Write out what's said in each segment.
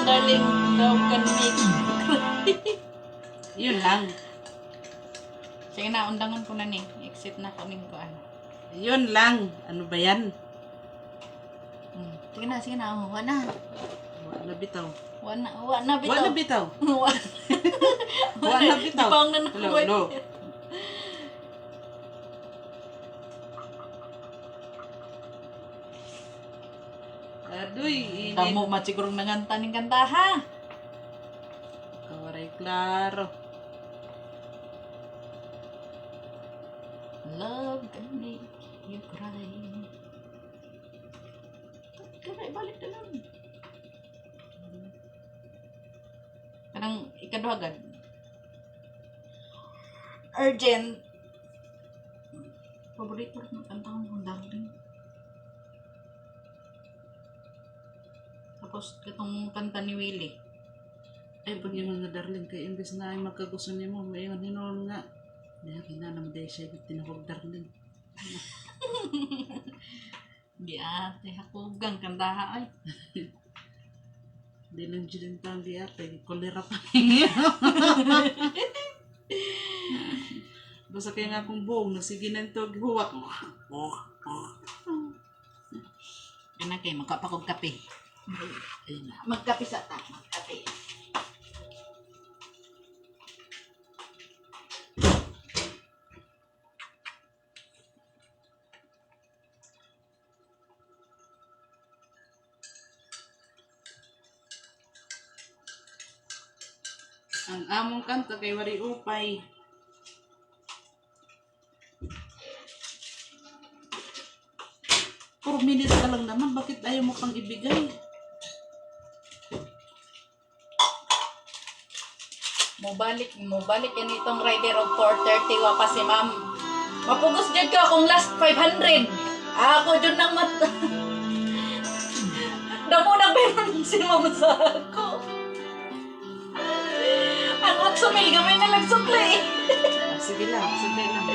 darling. Love can make. Yun lang. Sige na, undangan ko na ni. Exit na ko ning kuan. Yun lang. Ano ba yan? Sige na. Oh, wala na. Wala bitaw. Wala bitaw. Wala bitaw. Wala. Wala bitaw. Di pa ang nanakuway. Hello. Aduy, init. Kamu matsigurong nanganta ning kanta ha. Kawaray klaro. Love can make you cry. Kaya balik na lang. Kanang ikaduhagad. Urgent. Paborito rin ng kanta kong darling. Tapos itong kanta ni Willie. Ay, pag yung mga darling, kay imbes na ay magkagusto niya mo, may hinon nga. Kaya kinanam dahil siya yung tinahog darling. Di ate, hakugang kanta ay. Di lang dyan tang di ate, kolera pa. Basta kaya nga akong buong, sige na ito, huwak. Kaya kayo, magkapakog kape. Ayun na. Magkape sa ta, magkape. Ang among kanta kay Wari Upay. Puro minutes ka lang naman, bakit ayaw mo pang ibigay? Mobalik yan itong rider of 430 wa pa si ma'am. Mapugos dyan ka kung last 500. Ako dyan nang Damo na meron si ma'am sa ako. Ang 8,000 gamay na lang sukli. Sige lang, sige lang.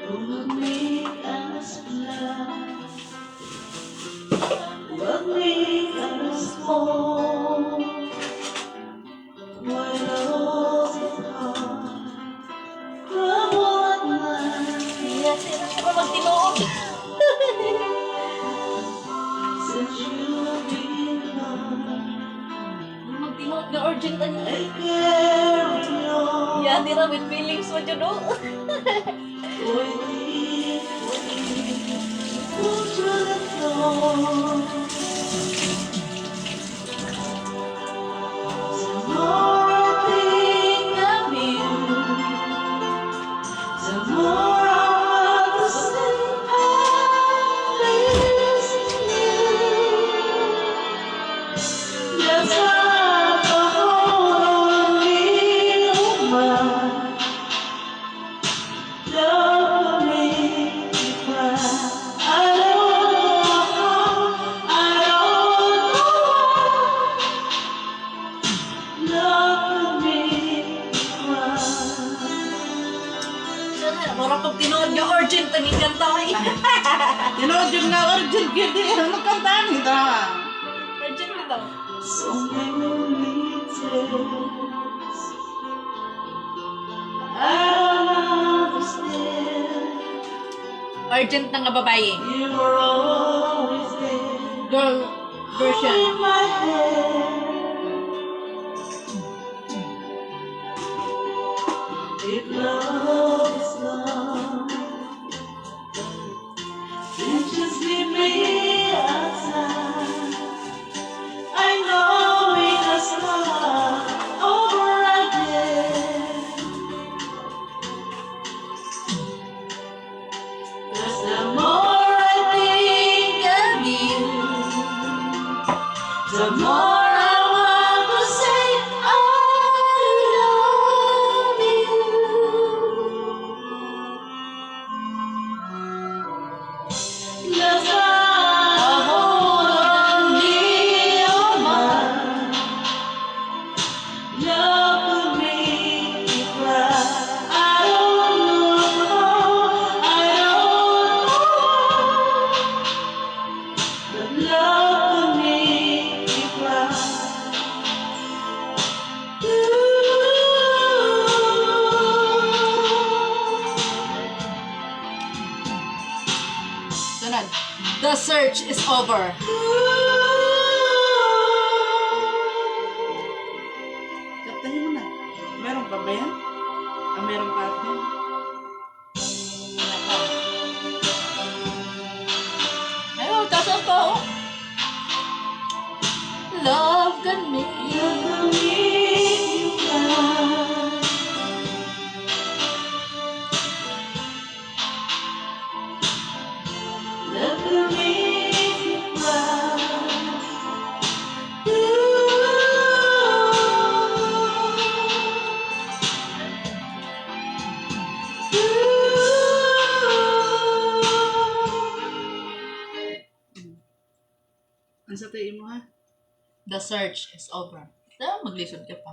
What make us love? What make us fall? What all the heart from one line Yes, ito siya pa magtinuod. since you've been gone. Magtinuod na urgent I ani. carry on Yeah, tira with feelings mo dyan, no? waiting to the dawn. The more I think of you, the more I want to say I miss you. Just like a hold on me, oh my. Love make me cry. I don't know how, I don't know why. Love make me cry. Mura pag tinuod nga urgent ang ikanta ay. Tinood yun nga, urgent yun. Ano kantaan ito? Urgent mo daw. So many tears. I don't understand. Urgent na nga babae. You were always there. Girl version. In my head. If love is love, then just leave me outside. I know we can start over again. 'Cause the more I think of you, the more I want to say I love you. The search is over. Kantahin mo na. Meron pa ba yan? Meron pa ate. Ayun, tasan pa oh. Love can make you Love will make you cry. Ang sa tayo mo ha? The search is over. Maglisod ka pa.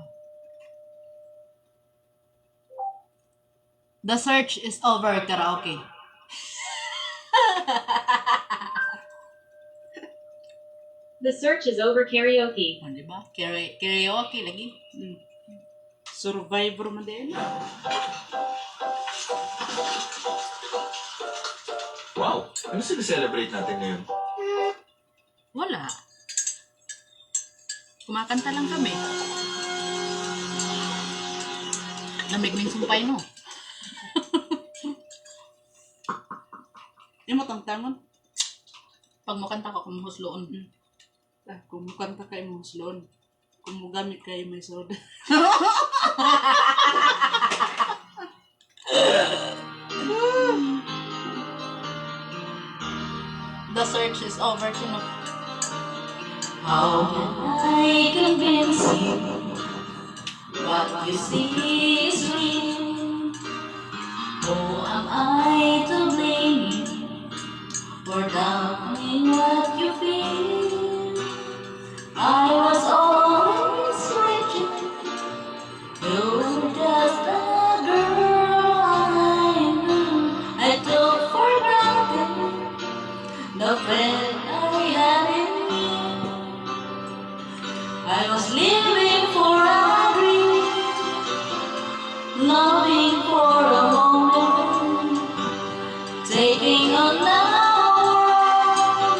The search is over, karaoke. The search is over karaoke. O, diba? Karaoke lagi. Survivor man din. Wow! Ano celebrate natin ngayon? Wala. Kumakanta lang kami. Lamig ng sumpay, no? Yung matangtangon. Pag makanta ka, kumuhusloon. Kung mukanta kayo mo slon. Kung mugamit kayo may soda. The search is over, Chino. How can I convince you what you see is real? Who am I to blame you for doubting what you feel? I was always rigid. You were just a girl I knew. I took for granted the friend I had in you. I was living for a dream, loving for a moment, taking on the world.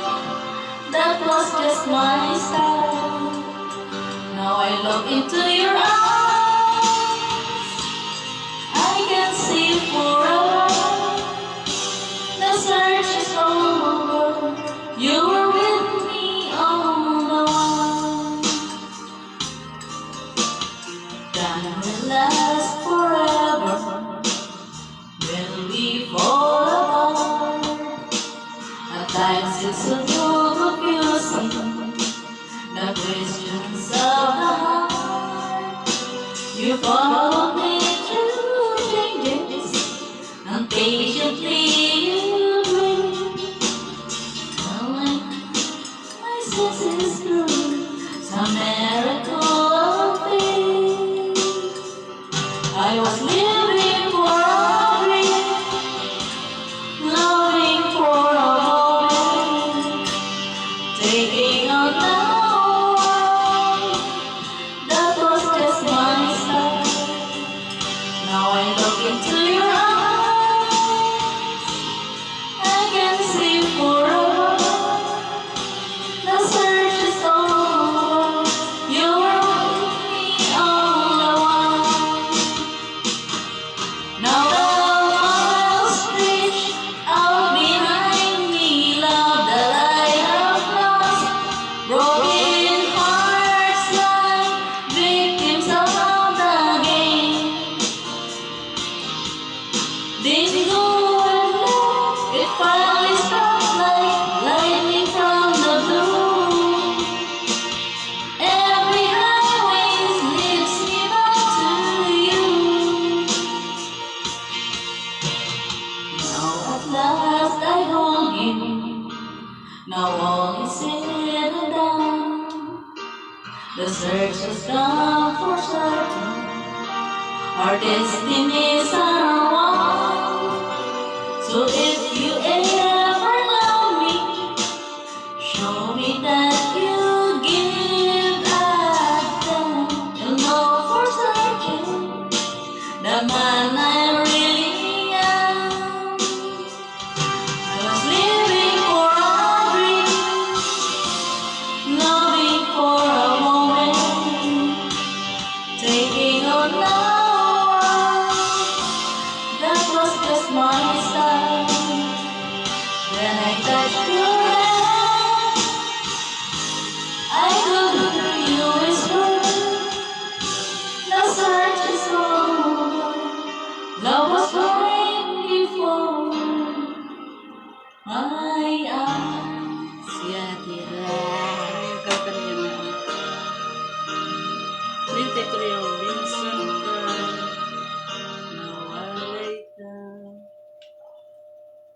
That was just my style. Now I look into your eyes, I can see forever. The search is over. You were with me all the while. Time will last forever. Will we fall apart? At times it's so confusing. The questions of the heart. You followed me through changes, and patiently you wait. Knowing my senses through some miracle of faith. I was living for a dream, loving for a moment, taking on the world. That was just my style. Now I look into your eyes, I can see forever. The search is over. You were with me all the while. Now the miles reach out behind me, love that I have lost. Broken hearts like victims of the game. Didn't go and left, it finally struck like lightning from the blue. Every highway leads me back to you. Now at last I hold you. Now all is said and done. The search has gone for certain. Our destinies are one. So if you ever love me, show me that you give a damn. You'll know for certain the man I really am. I was living for a now that was just my style. When I touched your hand, I could hear you whisper, the search is over. Love was right before my eyes. Siya, tira. Kanta niya na. Binte ko yung minsan ka. Nawalay ka.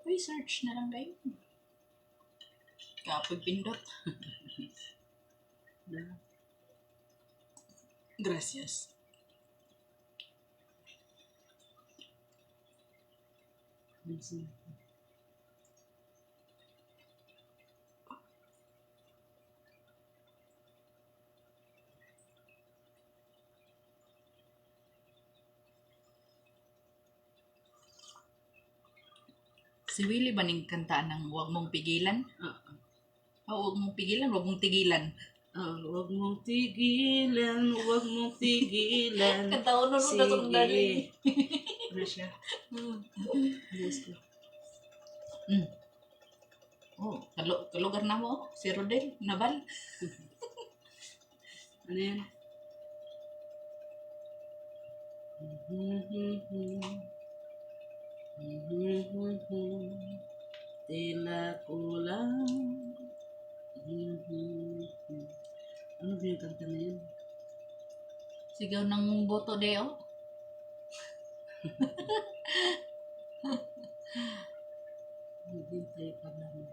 Uy, search na lang kayo. Kapoy pindot. Gracias. Minsan. Si Willie ba ning kantaan ng Huwag Mong Pigilan? Huwag Mong Pigilan, Huwag Mong Tigilan. Huwag mong tigilan, huwag mong tigilan. Kantaon nun na itong dali. Ano siya? Yes. Oh, kalugar na mo, si Rodel, Nabal. Ano yan? Tila ko lang. Ano ba yung kanta na yun? Sigaw ng boto deo. Maghintay ka lang.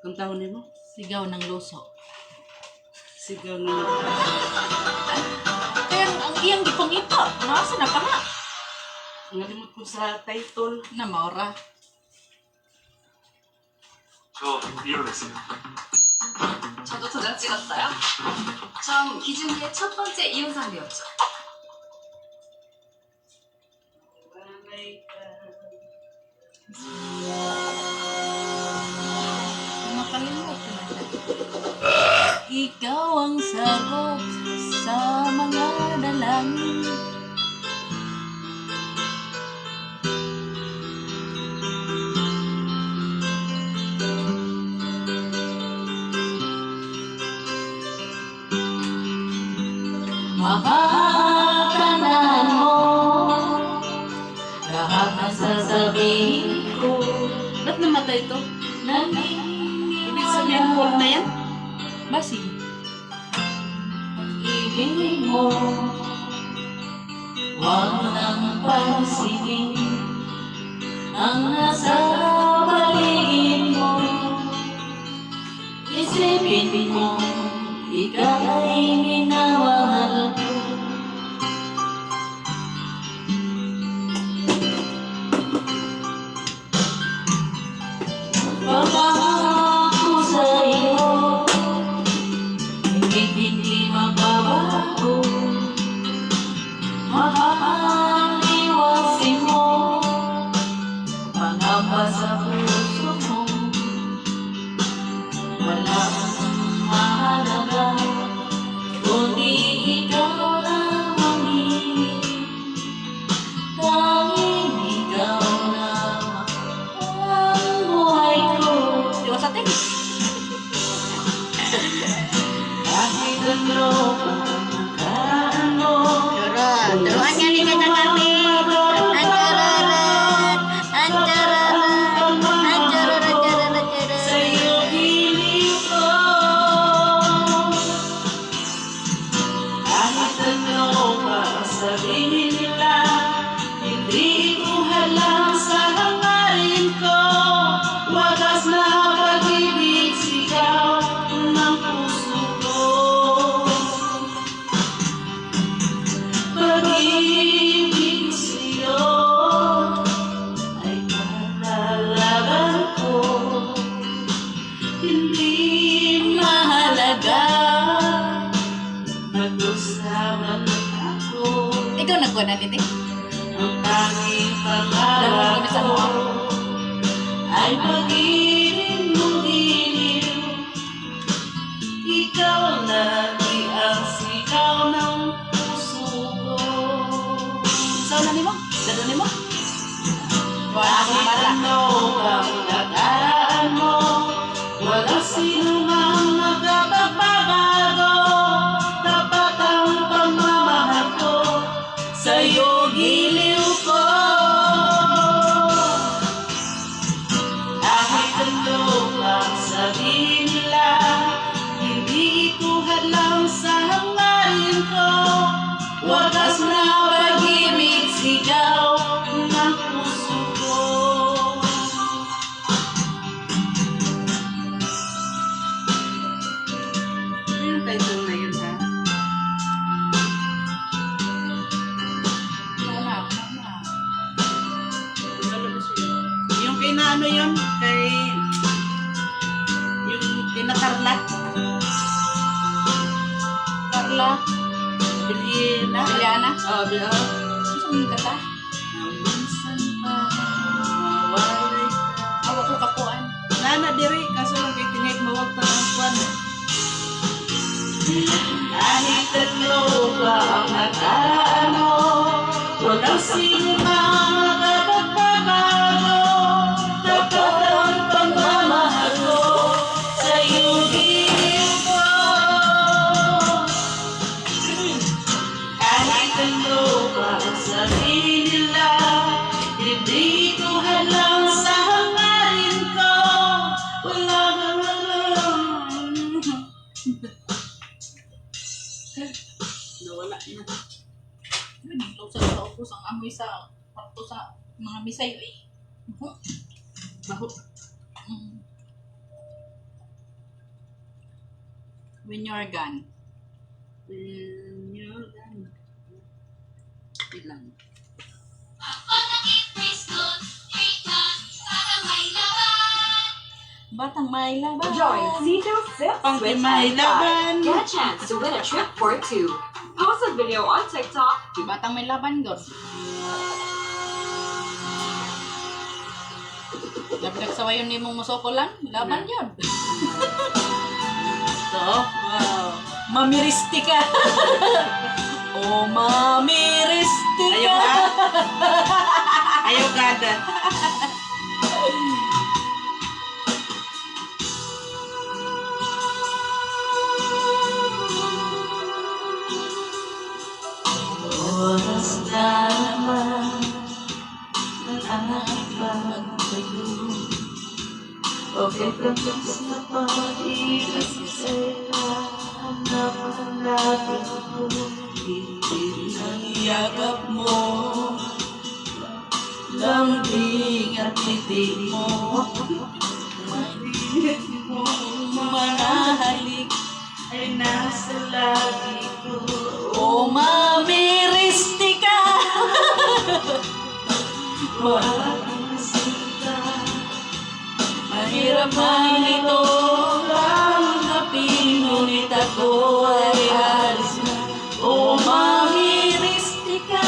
Kantahon niyo mo? Sigaw ng luso. Sigaw na. Kaya ang iyang gipangita, nasa na pa nga. Ngalimot ko sa title. Na maura. 저 이러냈어요. 저도 도장 찍었어요. 전 기준이의 첫 번째 이혼상대였죠. Makalimot ko na siya. Ikaw ang sagot sa mga dalangin. Makakanan mo lahat ng sasabihin ko. Ba't namatay ito? Ibig sabihin Naniniwala wall na yan? Basi. pag-ibig mo, huwag nang pansinin ang nasa paligid mo. Isipin mo, ikaw ay minamahal ko. Pangako sa iyo, hindi magbabago. Makakaliwasin mo, pangamba sa puso mo. Walang mahalaga, kundi ikaw lang ang hingin. Tanging ikaw lang ang buhay ko. Diwa sa tin. Kahit ano pa ang nakaraan mo, Turuan niya ni Kata kami. sa'yo hiling ko. Kahit ano pa ang sabihin nila, hindi ko halang sa hangarin ko. Wagas na pag-ibig, sigaw ng puso ko. Pag-ibig sa'yo ay palalaban ko. Hindi mahalaga, nag-usapan ako. Ikaw nagkuha na titi. Ang tanging pangarap ko ay pag-ibig mo dilim. Ikaw na ano yun? Kay... Yung kinakarla. Carla, Biliana. Juliana. Oh, Biliana. Saan ka ta? Minsan pa mawalay ka. Awa ko kapuan. Nana diri kaso lang kay tingay mawag pa ang kwan. Kahit tatlo pa ang nakaraan mo, walang sino mang makapagbabago. Tapat ang pagmamahal ko sa iyong hiling ko. Kahit tatlo pa ang sabihin nila, hindi ko halang sa hangarin ko. Wala ka lang. Nawala na. Dito sa ubos ang amoy sa parto sa mga misay eh. Baho. When you're gone. When you're done. Ilang. Batang may laban. Join Cito's Zip Pang Switch may and laban. Get a chance to win a trip for two. Post a video on TikTok. Batang may laban god. Labdag sa wayon ni mong musoko lang. Laban yun. So, wow. Mamiristi ka. Oh, mamiristi Ayaw ka. ka? Ayaw ka da. Oras na naman ng aking pagtayo. Okay ka sa pag-ibig sa'yo. Hanap ang lagi ko. Hindi ang yakap mo. Lambing at titig mo. Mahilig mo. Manahalik ay nasa lagi ko. Oh, mamiristi ka. Makakasita. Mahirap man ito tanggapin, ngunit ako ay alis na. O mamiristi ka.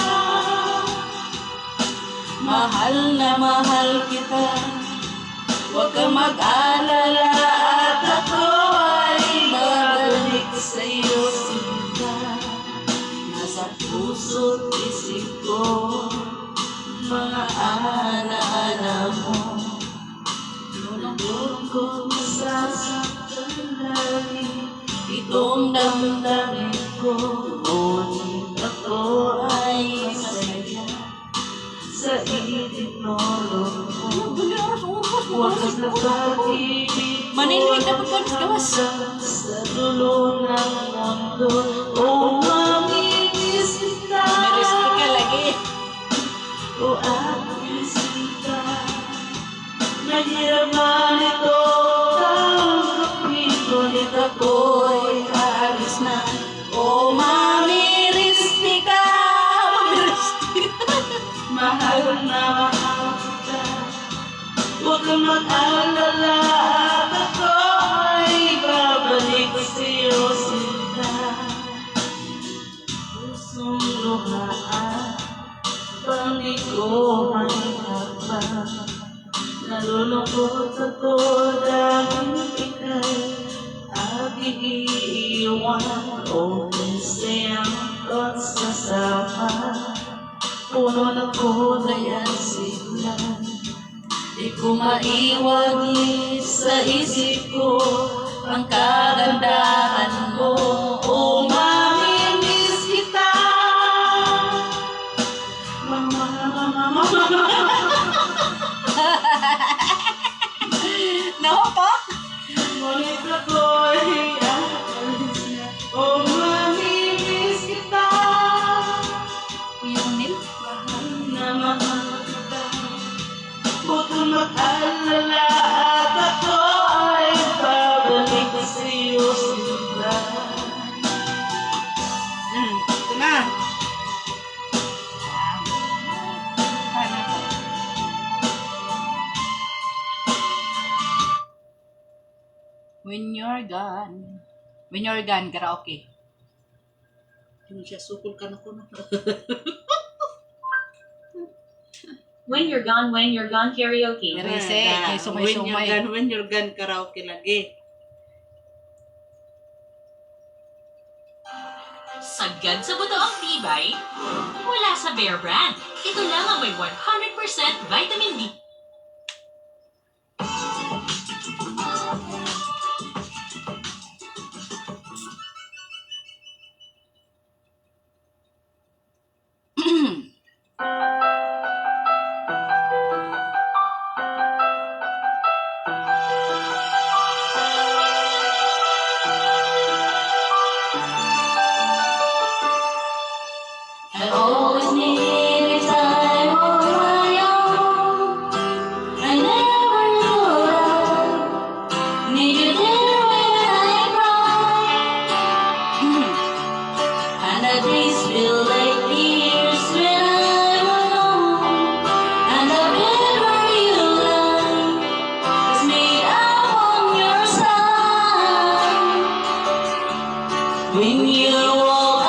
Mahal na mahal kita. Huwag ka mag-alala at ako ay babalik sa'yo sinta. Nasa puso't isip ko mga alaala mo. Lulong ko masasaktan lagi itong damdamin ko. Ngunit ako ay masaya sa ibig mo ko. Wakas na pag-ibig Manilig na pagkakas gawas. sa dulo ng mundo. O mamimiss kita. Mamiristi ka lagi. O aking sinta, mahirap man ito tanggapin, ngunit ako'y aalis na. O mamiristi ka. Mamiristi. Mahal na mahal kita. Huwag kang mag-alala at ako ay babalik sa'yo sinta. Pusong luhaan, pang di ko mahirapan. Nalulungkot ako dahil ika'y aking iiwan. O kasi ang pagsasama, puno na ko na yan siglan. Di ko maiwagi sa isip ko ang kagandahan mo. O mamimiss kita. No po? Ngunit ako'y aalis na. O mamimiss kita. Yung nil? Mahal na mahal kita. Huwag kang mag-alala at ako ay babalik sa'yo sinta. gone. When you're gone, karaoke. Ano siya, sukol ka na ko na. When you're gone karaoke. Rese, kay sumay-sumay. When you're gone, karaoke lagi. Sagad sa buto ang tibay mula sa Bear Brand. Ito lang ang may 100% vitamin D. I always needed time on my own. I never knew I needed it when I cried. And the days feel like years when I'm alone. And the bed where you lie is made up on your side. When you walk